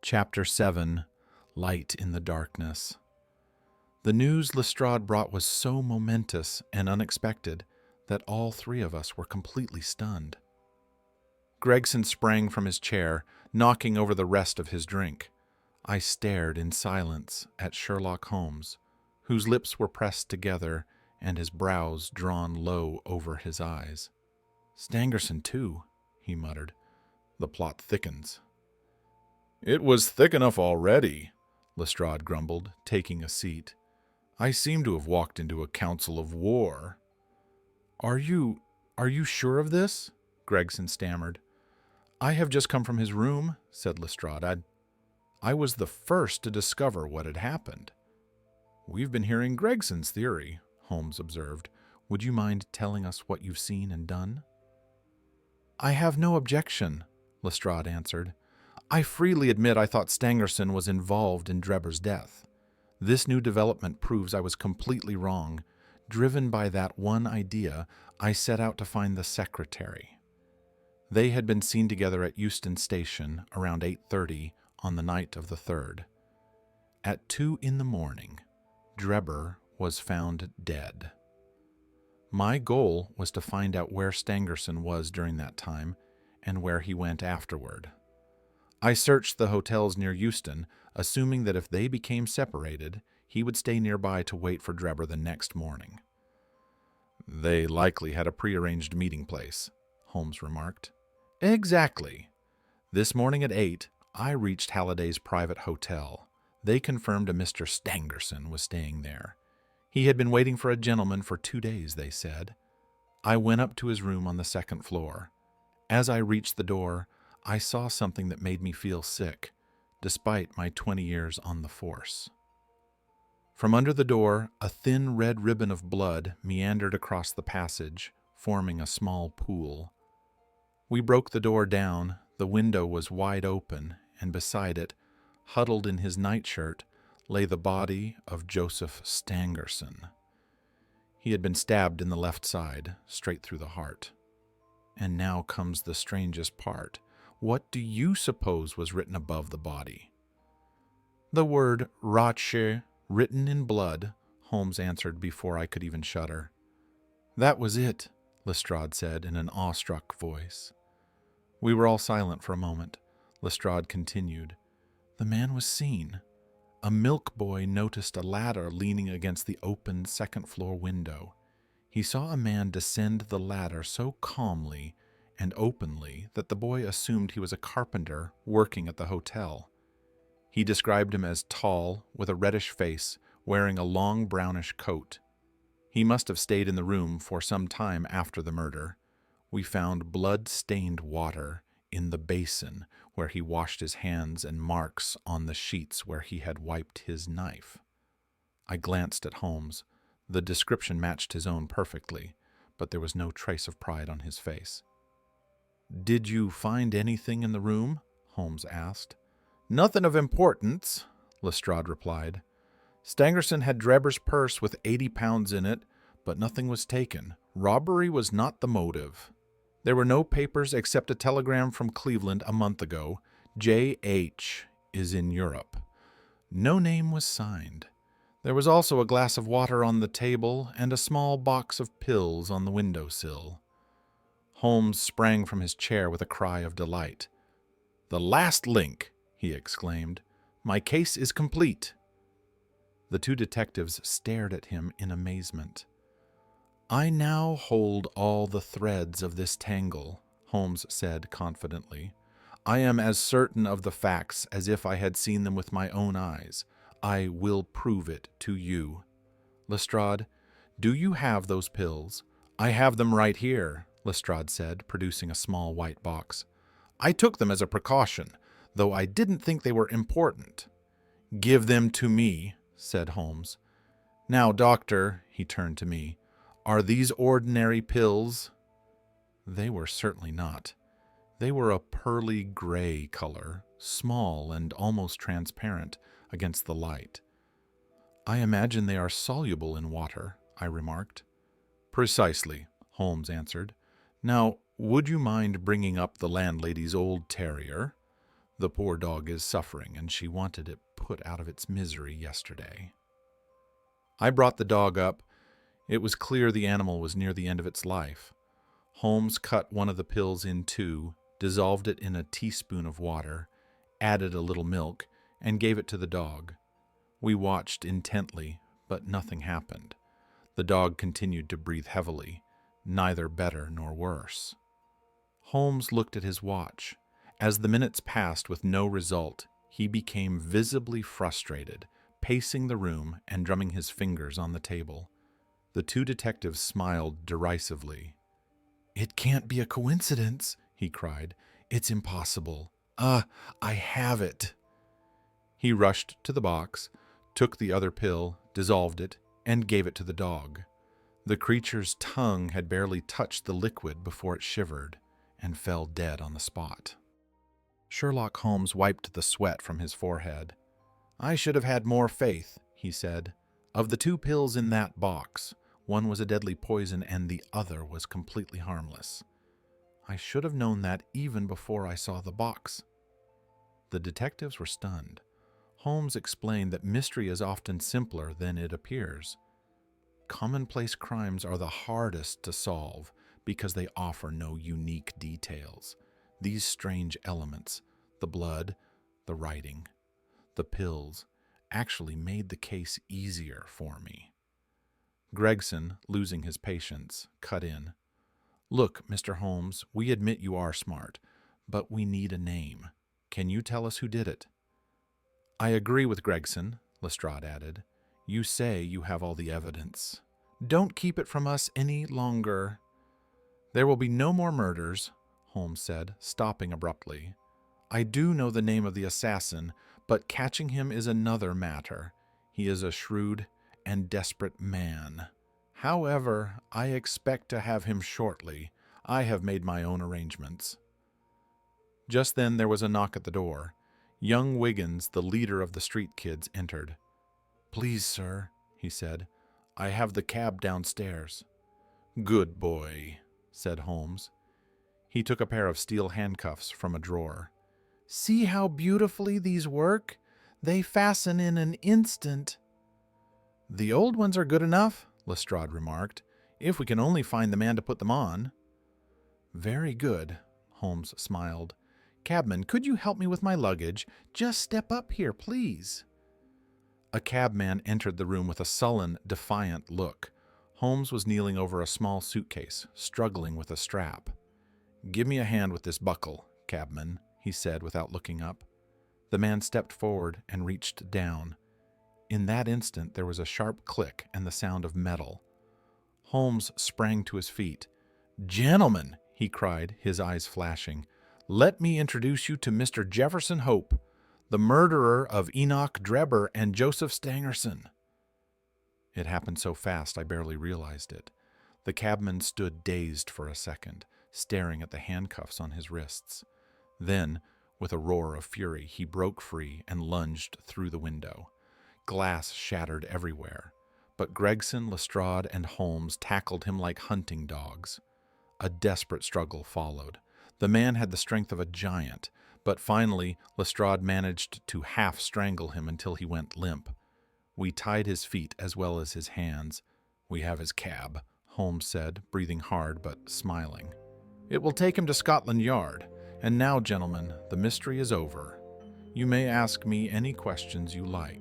Chapter 7 Light in the Darkness. The news Lestrade brought was so momentous and unexpected that all three of us were completely stunned. Gregson sprang from his chair, knocking over the rest of his drink. I stared in silence at Sherlock Holmes, whose lips were pressed together and his brows drawn low over his eyes. "Stangerson, too," he muttered. "The plot thickens." "It was thick enough already," Lestrade grumbled, taking a seat. "I seem to have walked into a council of war." Are you sure of this?" Gregson stammered. "I have just come from his room," said Lestrade. I was the first to discover what had happened." "We've been hearing Gregson's theory," Holmes observed. "Would you mind telling us what you've seen and done?" "I have no objection," Lestrade answered. "I freely admit I thought Stangerson was involved in Drebber's death. This new development proves I was completely wrong. Driven by that one idea, I set out to find the secretary." They had been seen together at Euston Station around 8:30 on the night of the 3rd. At 2 a.m, Drebber was found dead. My goal was to find out where Stangerson was during that time and where he went afterward. I searched the hotels near Euston, assuming that if they became separated, he would stay nearby to wait for Drebber the next morning. "They likely had a prearranged meeting place," Holmes remarked. "Exactly. This morning at 8, I reached Halliday's private hotel. They confirmed a Mr. Stangerson was staying there. He had been waiting for a gentleman for 2 days, they said. I went up to his room on the 2nd floor. As I reached the door, I saw something that made me feel sick, despite my 20 years on the force. From under the door, a thin red ribbon of blood meandered across the passage, forming a small pool. We broke the door down. The window was wide open, and beside it, huddled in his nightshirt, lay the body of Joseph Stangerson. He had been stabbed in the left side, straight through the heart. And now comes the strangest part. What do you suppose was written above the body? "The word Rothschild, written in blood," Holmes answered before I could even shudder. "That was it," Lestrade said in an awestruck voice. We were all silent for a moment. Lestrade continued. "The man was seen. A milk boy noticed a ladder leaning against the open 2nd-floor window. He saw a man descend the ladder so calmly and openly that the boy assumed he was a carpenter working at the hotel. He described him as tall, with a reddish face, wearing a long brownish coat. He must have stayed in the room for some time after the murder. We found blood-stained water in the basin where he washed his hands and marks on the sheets where he had wiped his knife." I glanced at Holmes. The description matched his own perfectly, but there was no trace of pride on his face. "Did you find anything in the room?" Holmes asked. "Nothing of importance," Lestrade replied. "Stangerson had Drebber's purse with 80 pounds in it, but nothing was taken. Robbery was not the motive. There were no papers except a telegram from Cleveland a month ago. J.H. is in Europe. No name was signed. There was also a glass of water on the table and a small box of pills on the windowsill." Holmes sprang from his chair with a cry of delight. "The last link!" he exclaimed. "My case is complete." The two detectives stared at him in amazement. "I now hold all the threads of this tangle," Holmes said confidently. "I am as certain of the facts as if I had seen them with my own eyes. I will prove it to you. Lestrade, do you have those pills?" "I have them right here," Lestrade said, producing a small white box. "I took them as a precaution, though I didn't think they were important." "Give them to me," said Holmes. "Now, doctor," he turned to me, "are these ordinary pills?" They were certainly not. They were a pearly gray color, small and almost transparent against the light. "I imagine they are soluble in water," I remarked. "Precisely," Holmes answered. "Now, would you mind bringing up the landlady's old terrier? The poor dog is suffering, and she wanted it put out of its misery yesterday. I brought the dog up. It was clear the animal was near the end of its life. Holmes cut one of the pills in two, dissolved it in a teaspoon of water, added a little milk, and gave it to the dog. We watched intently, but nothing happened. The dog continued to breathe heavily, neither better nor worse. Holmes looked at his watch. As the minutes passed with no result, he became visibly frustrated, pacing the room and drumming his fingers on the table. The two detectives smiled derisively. "It can't be a coincidence," he cried. "It's impossible. I have it." He rushed to the box, took the other pill, dissolved it, and gave it to the dog. The creature's tongue had barely touched the liquid before it shivered and fell dead on the spot. Sherlock Holmes wiped the sweat from his forehead. "I should have had more faith," he said. "Of the two pills in that box, one was a deadly poison and the other was completely harmless. I should have known that even before I saw the box." The detectives were stunned. Holmes explained that mystery is often simpler than it appears. Commonplace crimes are the hardest to solve because they offer no unique details. These strange elements, the blood, the writing, the pills, actually made the case easier for me. Gregson, losing his patience, cut in. "Look, Mr. Holmes, we admit you are smart, but we need a name. Can you tell us who did it?" "I agree with Gregson," Lestrade added. "You say you have all the evidence. Don't keep it from us any longer." "There will be no more murders," Holmes said, stopping abruptly. "I do know the name of the assassin, but catching him is another matter. He is a shrewd and desperate man. However, I expect to have him shortly. I have made my own arrangements." Just then there was a knock at the door. Young Wiggins, the leader of the street kids, entered. "Please, sir," he said, "I have the cab downstairs." "Good boy," said Holmes. He took a pair of steel handcuffs from a drawer. "See how beautifully these work? They fasten in an instant." "The old ones are good enough," Lestrade remarked, "if we can only find the man to put them on." "Very good," Holmes smiled. "Cabman, could you help me with my luggage? Just step up here, please." A cabman entered the room with a sullen, defiant look. Holmes was kneeling over a small suitcase, struggling with a strap. "Give me a hand with this buckle, cabman," he said without looking up. The man stepped forward and reached down. In that instant there was a sharp click and the sound of metal. Holmes sprang to his feet. "Gentlemen," he cried, his eyes flashing, "let me introduce you to Mr. Jefferson Hope, the murderer of Enoch Drebber and Joseph Stangerson." It happened so fast I barely realized it. The cabman stood dazed for a second, staring at the handcuffs on his wrists. Then, with a roar of fury, he broke free and lunged through the window. Glass shattered everywhere, but Gregson, Lestrade, and Holmes tackled him like hunting dogs. A desperate struggle followed. The man had the strength of a giant, but finally Lestrade managed to half-strangle him until he went limp. We tied his feet as well as his hands. "We have his cab," Holmes said, breathing hard but smiling. "It will take him to Scotland Yard. And now, gentlemen, the mystery is over. You may ask me any questions you like."